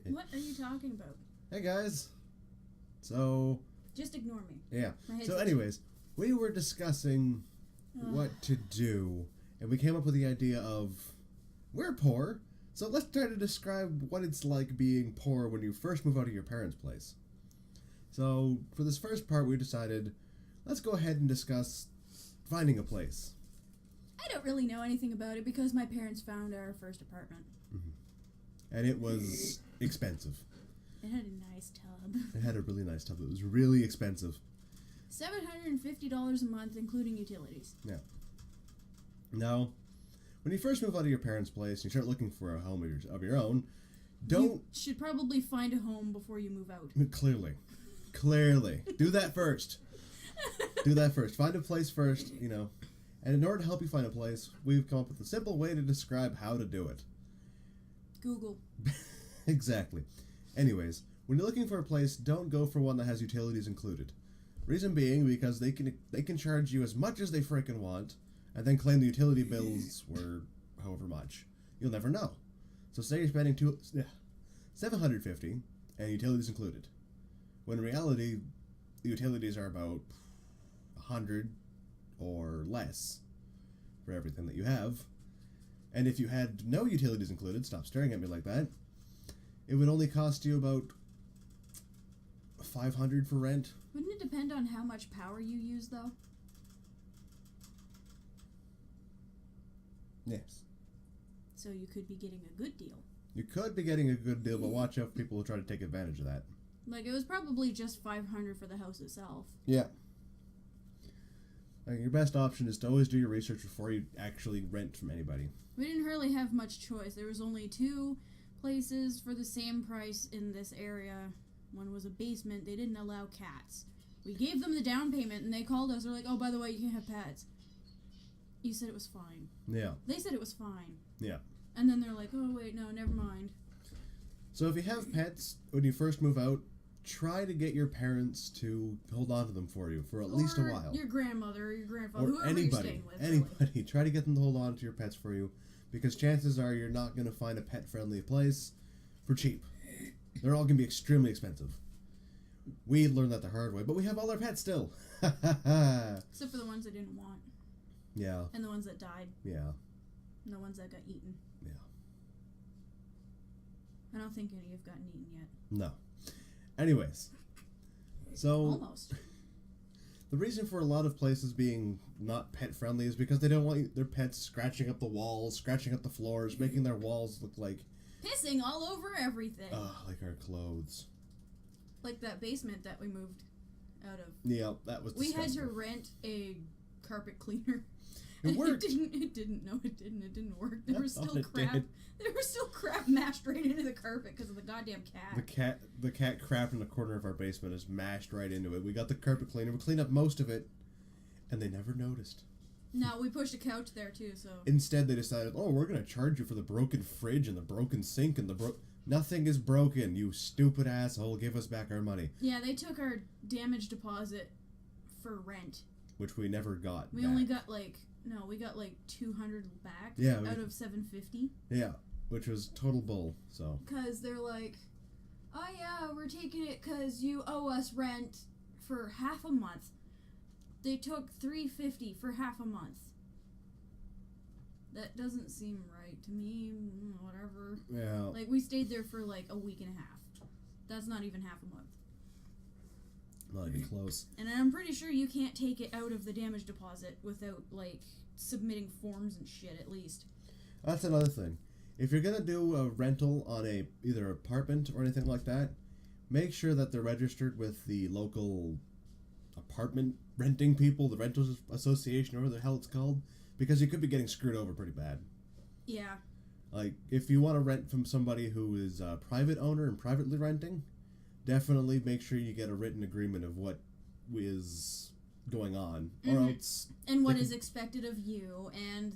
What are you talking about? Hey guys. So... Just ignore me. Yeah. So anyways, we were discussing what to do, and we came up with the idea of, we're poor, so let's try to describe what it's like being poor when you first move out of your parents' place. So, for this first part, we decided, let's go ahead and discuss finding a place. I don't really know anything about it because my parents found our first apartment. Mm-hmm. And it was expensive. It had a nice tub. It had a really nice tub. It was really expensive. $750 a month, including utilities. Yeah. Now, when you first move out of your parents' place and you start looking for a home of your own, You should probably find a home before you move out. Clearly. Do that first. Find a place first, And in order to help you find a place, we've come up with a simple way to describe how to do it. Google. Exactly. Anyways, when you're looking for a place, don't go for one that has utilities included. Reason being, because they can charge you as much as they freaking want, and then claim the utility bills were however much. You'll never know. So say you're spending $750 and utilities included, when in reality, the utilities are about $100 or less for everything that you have. And if you had no utilities included, stop staring at me like that, it would only cost you about $500 for rent. Wouldn't it depend on how much power you use, though? Yes. So you could be getting a good deal. You could be getting a good deal, but watch out for people who try to take advantage of that. Like, it was probably just $500 for the house itself. Yeah. Your best option is to always do your research before you actually rent from anybody. We didn't really have much choice. There was only 2 places for the same price in this area. One was a basement. They didn't allow cats. We gave them the down payment, and they called us. They're like, oh, by the way, you can't have pets. You said it was fine. Yeah. They said it was fine. Yeah. And then they're like, oh, wait, no, never mind. So if you have pets, when you first move out, try to get your parents to hold on to them for you for at least a while. Your grandmother or your grandfather, or whoever anybody, you're staying with. Anybody. Really. Try to get them to hold on to your pets for you, because chances are you're not going to find a pet-friendly place for cheap. They're all going to be extremely expensive. We learned that the hard way, but we have all our pets still. Except for the ones I didn't want. Yeah. And the ones that died. Yeah. And the ones that got eaten. Yeah. I don't think any have gotten eaten yet. No. Anyways. So... Almost. The reason for a lot of places being not pet-friendly is because they don't want their pets scratching up the walls, scratching up the floors, making their walls look like... Pissing all over everything. Like our clothes. Like that basement that we moved out of. Yeah, that was disgusting. We had to rent a carpet cleaner. It worked. It didn't work. There was still crap. There was still crap mashed right into the carpet because of the goddamn cat. The cat crap in the corner of our basement is mashed right into it. We got the carpet cleaner. We cleaned up most of it, and they never noticed. No, we pushed a couch there too, so... Instead, they decided, we're going to charge you for the broken fridge and the broken sink and Nothing is broken, you stupid asshole. Give us back our money. Yeah, they took our damage deposit for rent. Which we never got We back. only got, we got, 200 back out of 750. Yeah, which was total bull, so... Because they're like, oh yeah, we're taking it because you owe us rent for half a month. They took $350 for half a month. That doesn't seem right to me. Whatever. Yeah. We stayed there for a week and a half. That's not even half a month. Not even close. And I'm pretty sure you can't take it out of the damage deposit without submitting forms and shit at least. That's another thing. If you're gonna do a rental on either apartment or anything like that, make sure that they're registered with the local apartment renting people, the rentals association, or whatever the hell it's called, because you could be getting screwed over pretty bad. Yeah. If you want to rent from somebody who is a private owner and privately renting, definitely make sure you get a written agreement of what is going on, or else... And what is expected of you and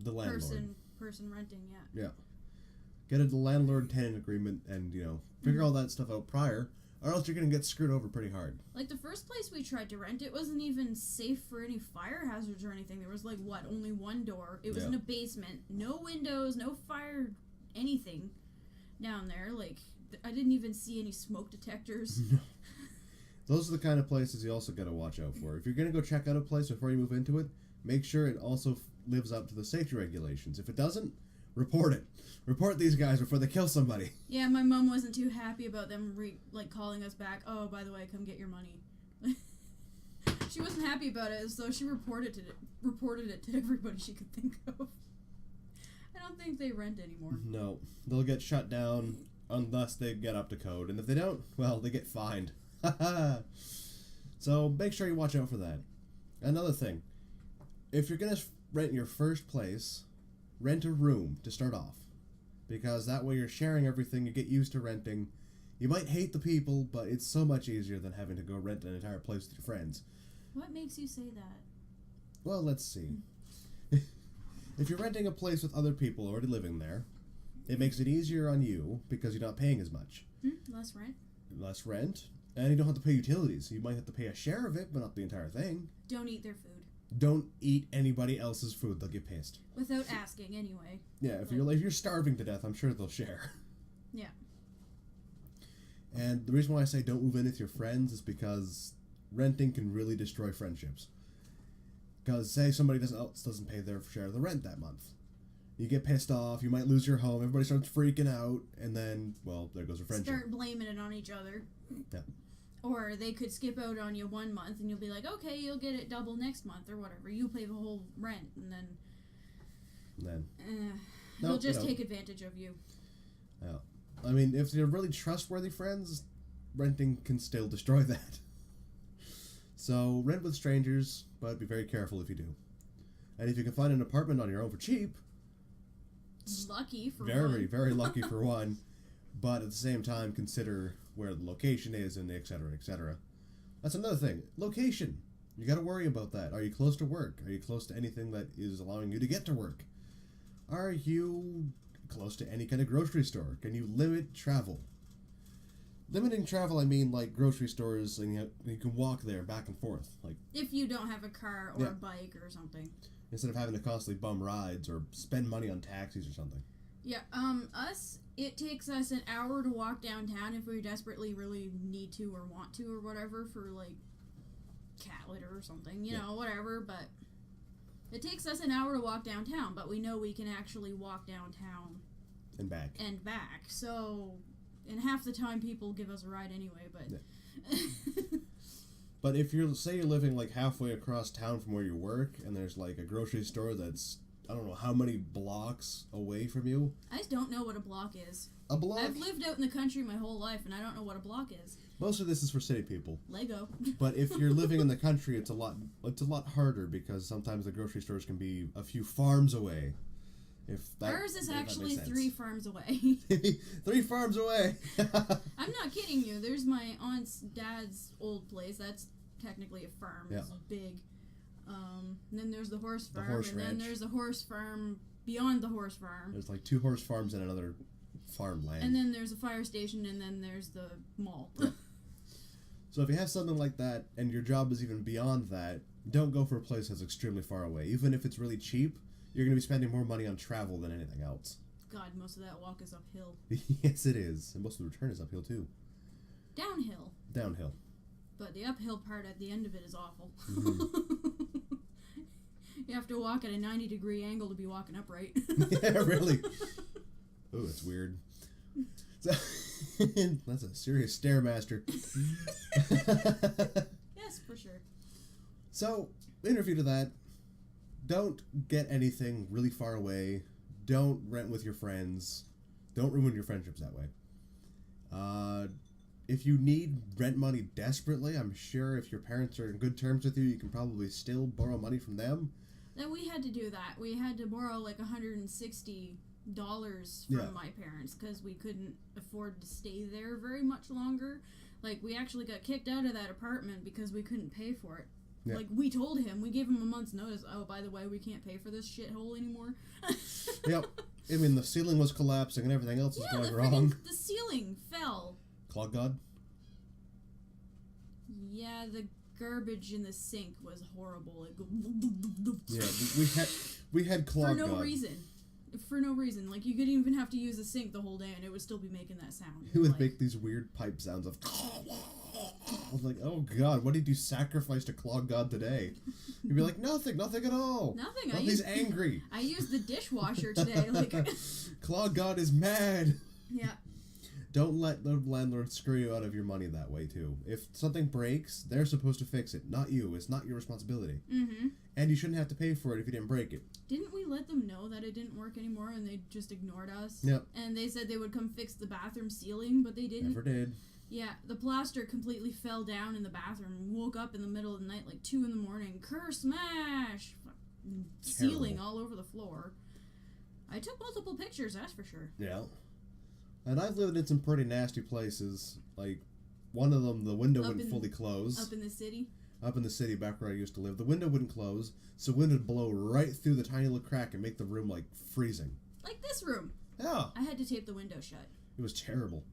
the landlord. person renting, yeah. Yeah. Get a landlord-tenant agreement and, figure all that stuff out prior, or else you're going to get screwed over pretty hard. The first place we tried to rent, it wasn't even safe for any fire hazards or anything. There was, only one door. It was in a basement. No windows, no fire, anything. down there. Like, I didn't even see any smoke detectors. Those are the kind of places you also got to watch out for. If you're going to go check out a place before you move into it, make sure it also lives up to the safety regulations. If it doesn't, report it. Report these guys before they kill somebody. Yeah, my mom wasn't too happy about them calling us back. Oh, by the way, come get your money. She wasn't happy about it, so she reported it to everybody she could think of. I don't think they rent anymore. No, they'll get shut down unless they get up to code, and if they don't, well, they get fined. So make sure you watch out for that. Another thing, if you're gonna rent your first place, rent a room to start off, because that way you're sharing everything. You get used to renting. You might hate the people, but it's so much easier than having to go rent an entire place with your friends. What makes you say that? Well, let's see. If you're renting a place with other people already living there, it makes it easier on you because you're not paying as much. Less rent. Less rent, and you don't have to pay utilities. You might have to pay a share of it, but not the entire thing. Don't eat their food. Don't eat anybody else's food. They'll get pissed. Without asking, anyway. Yeah, if you're starving to death, I'm sure they'll share. Yeah. And the reason why I say don't move in with your friends is because renting can really destroy friendships. Because say somebody else doesn't pay their share of the rent that month. You get pissed off, you might lose your home, everybody starts freaking out, and then, well, there goes your friendship. Start blaming it on each other. Yeah. Or they could skip out on you 1 month, and you'll be like, okay, you'll get it double next month, or whatever. You pay the whole rent, and then they'll just take advantage of you. Yeah. I mean, if they're really trustworthy friends, renting can still destroy that. So, rent with strangers, but be very careful if you do. And if you can find an apartment on your own for cheap... Lucky for very, one. very lucky for one. But at the same time, consider where the location is and et cetera, et cetera. That's another thing. Location. You got to worry about that. Are you close to work? Are you close to anything that is allowing you to get to work? Are you close to any kind of grocery store? Can you limit travel? Limiting travel, I mean like grocery stores, and you can walk there back and forth. Like if you don't have a car or a bike or something. Instead of having to constantly bum rides or spend money on taxis or something. Yeah, it takes us an hour to walk downtown if we desperately really need to or want to or whatever for, like, cat litter or something, you know, whatever, but it takes us an hour to walk downtown, but we know we can actually walk downtown. And back. So, and half the time people give us a ride anyway, but... Yeah. But if you're living, like, halfway across town from where you work, and there's, like, a grocery store that's, I don't know how many blocks away from you. I just don't know what a block is. A block? I've lived out in the country my whole life, and I don't know what a block is. Most of this is for city people. Lego. But if you're living in the country, it's a lot harder, because sometimes the grocery stores can be a few farms away. Ours is actually 3 farms away. 3 farms away. I'm not kidding you. There's my aunt's dad's old place. That's technically a farm. Yeah. It's big. And then there's the horse farm. Horse and ranch. then there's a horse farm beyond the horse farm. There's like 2 horse farms and another farmland. And then there's a fire station, and then there's the mall. Yeah. So if you have something like that, and your job is even beyond that, don't go for a place that's extremely far away. Even if it's really cheap, you're going to be spending more money on travel than anything else. God, most of that walk is uphill. Yes, it is. And most of the return is uphill, too. Downhill. Downhill. But the uphill part at the end of it is awful. Mm-hmm. You have to walk at a 90-degree angle to be walking upright. Yeah, really. Oh, that's weird. So, that's a serious Stairmaster. Yes, for sure. So, interview to that. Don't get anything really far away. Don't rent with your friends. Don't ruin your friendships that way. If you need rent money desperately, I'm sure if your parents are in good terms with you, you can probably still borrow money from them. Then we had to do that. We had to borrow like $160 from my parents because we couldn't afford to stay there very much longer. Like, we actually got kicked out of that apartment because we couldn't pay for it. Yeah. Like, we told him, we gave him a month's notice, oh, by the way, we can't pay for this shithole anymore. Yep. I mean, the ceiling was collapsing and everything else was going wrong. The ceiling fell. Clog God? Yeah, the garbage in the sink was horrible. Like, yeah, we had Clog God. For no reason. for no reason. Like, you could even have to use a sink the whole day and it would still be making that sound. It would like, make these weird pipe sounds of... I was like, oh god, what did you sacrifice to Clog God today? You'd be like, nothing at all. Nothing. Oh, he's angry. I used the dishwasher today. Like, Clog God is mad. yeah. Don't let the landlord screw you out of your money that way, too. If something breaks, they're supposed to fix it, not you. It's not your responsibility. Mm-hmm. And you shouldn't have to pay for it if you didn't break it. Didn't we let them know that it didn't work anymore and they just ignored us? Yep. And they said they would come fix the bathroom ceiling, but they didn't. Never did. Yeah, the plaster completely fell down in the bathroom and woke up in the middle of the night, like 2 in the morning. Curse smash! Ceiling all over the floor. I took multiple pictures, that's for sure. Yeah. And I've lived in some pretty nasty places. Like, one of them, the window wouldn't fully close. Up in the city? Up in the city, back where I used to live. The window wouldn't close, so wind would blow right through the tiny little crack and make the room, like, freezing. Like this room. Yeah. I had to tape the window shut. It was terrible.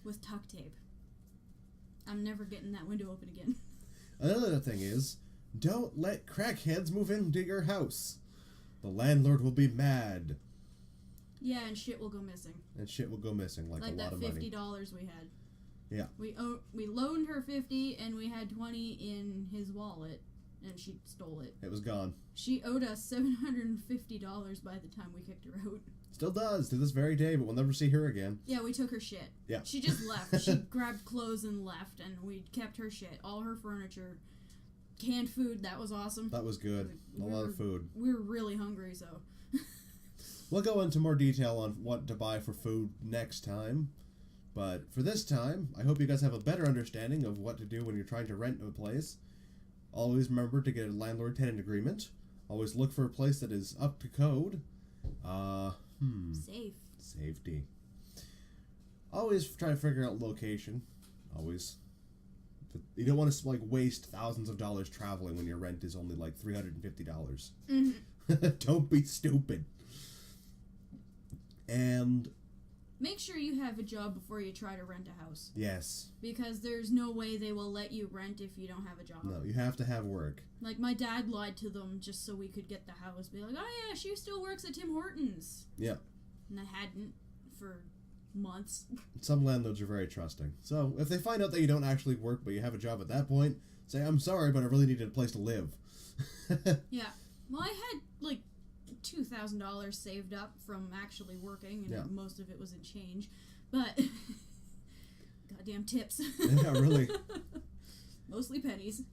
With tuck tape. I'm never getting that window open again. Another thing is, don't let crackheads move into your house. The landlord will be mad. Yeah, and shit will go missing. And shit will go missing, like a lot of money. Like that $50 we had. Yeah. We loaned her 50 and we had 20 in his wallet, and she stole it. It was gone. She owed us $750 by the time we kicked her out. Still does, to this very day, but we'll never see her again. Yeah, we took her shit. Yeah. She just left. She grabbed clothes and left, and we kept her shit. All her furniture. Canned food, that was awesome. That was good. A lot of food. We were really hungry, so... We'll go into more detail on what to buy for food next time. But for this time, I hope you guys have a better understanding of what to do when you're trying to rent a place. Always remember to get a landlord-tenant agreement. Always look for a place that is up to code. Safe. Safety. Always try to figure out location. Always. You don't want to like waste thousands of dollars traveling when your rent is only like $350. Mm-hmm. Don't be stupid. And make sure you have a job before you try to rent a house. yes. Because there's no way they will let you rent if you don't have a job. No, you have to have work. Like, my dad lied to them just so we could get the house. Be like, oh yeah, she still works at Tim Hortons. Yeah. And I hadn't for months. Some landlords are very trusting. So, if they find out that you don't actually work but you have a job at that point, say, I'm sorry, but I really needed a place to live. Yeah. Well, I had, like, $2,000 saved up from actually working, and most of it was in change. But, goddamn tips. Yeah, really. Mostly pennies.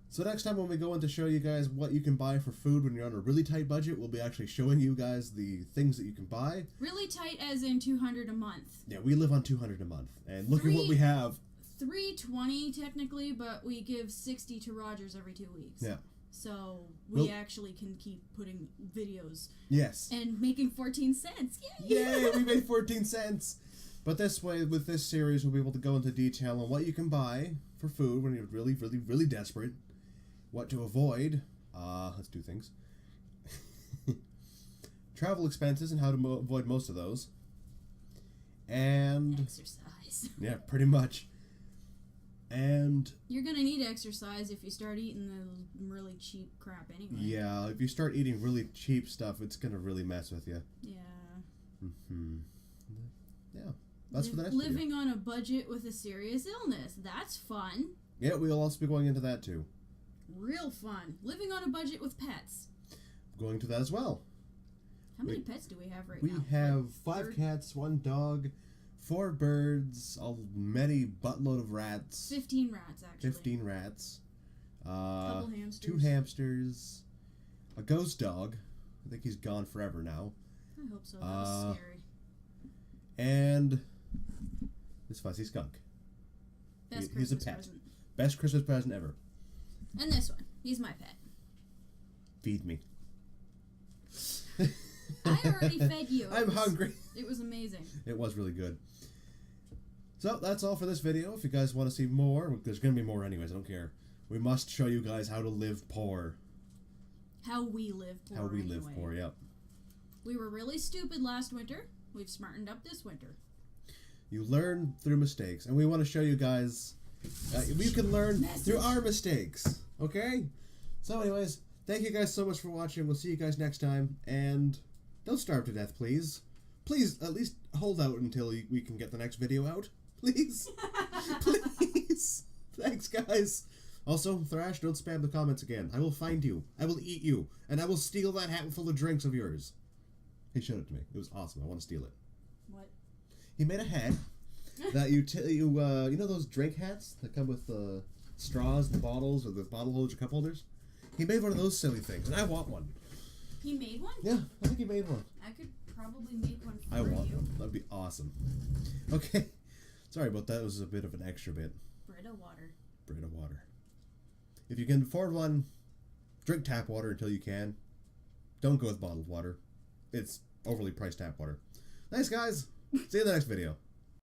So next time when we go in to show you guys what you can buy for food when you're on a really tight budget, we'll be actually showing you guys the things that you can buy. Really tight as in $200 a month. Yeah, we live on $200 a month. And look at what we have. $320 technically, but we give $60 to Rogers every 2 weeks. Yeah. So we actually can keep putting videos. Yes. And making 14 cents. Yay! Yay, we made 14 cents. But this way, with this series, we'll be able to go into detail on what you can buy for food when you're really, really, really desperate. What to avoid. Let's do things. Travel expenses and how to avoid most of those. And... exercise. Yeah, pretty much. And... you're gonna need exercise if you start eating the really cheap crap anyway. yeah, if you start eating really cheap stuff, it's gonna really mess with you. Yeah. Mm-hmm. Yeah. That's for the next living video. on a budget with a serious illness. That's fun. Yeah, we'll also be going into that too. Real fun. Living on a budget with pets. Going to that as well. How many pets do we have right now? now? We have 5 cats, 1 dog, 4 birds, many buttload of rats. 15 rats, actually. 15 rats. Couple hamsters. 2 hamsters. A ghost dog. I think he's gone forever now. I hope so. That was scary. And this fuzzy skunk. He's a pet. Present. Best Christmas present ever. And this one. He's my pet. Feed me. I already fed you. I'm hungry. It was amazing. It was really good. So, that's all for this video. If you guys want to see more, there's going to be more anyways, I don't care. We must show you guys how to live poor. How we live poor. How we live poor, yep. We were really stupid last winter. We've smartened up this winter. You learn through mistakes, and we want to show you guys we can learn through our mistakes, okay? So anyways, thank you guys so much for watching. We'll see you guys next time, and Don't starve to death, please. Please, at least hold out until we can get the next video out. Please. Please. Thanks, guys. Also, Thrash, don't spam the comments again. I will find you. I will eat you. And I will steal that hat full of drinks of yours. He showed it to me. It was awesome. I want to steal it. What? He made a hat that you know those drink hats that come with straws, the bottles, or the bottle holders or cup holders? He made one of those silly things, and I want one. He made one? Yeah, I think he made one. I could probably make one for I want you. one. That'd be awesome. Okay. Sorry about that. It was a bit of an extra bit. Brita water. Brita water. If you can afford one, drink tap water until you can. Don't go with bottled water. It's overly priced tap water. Thanks, guys. See you in the next video.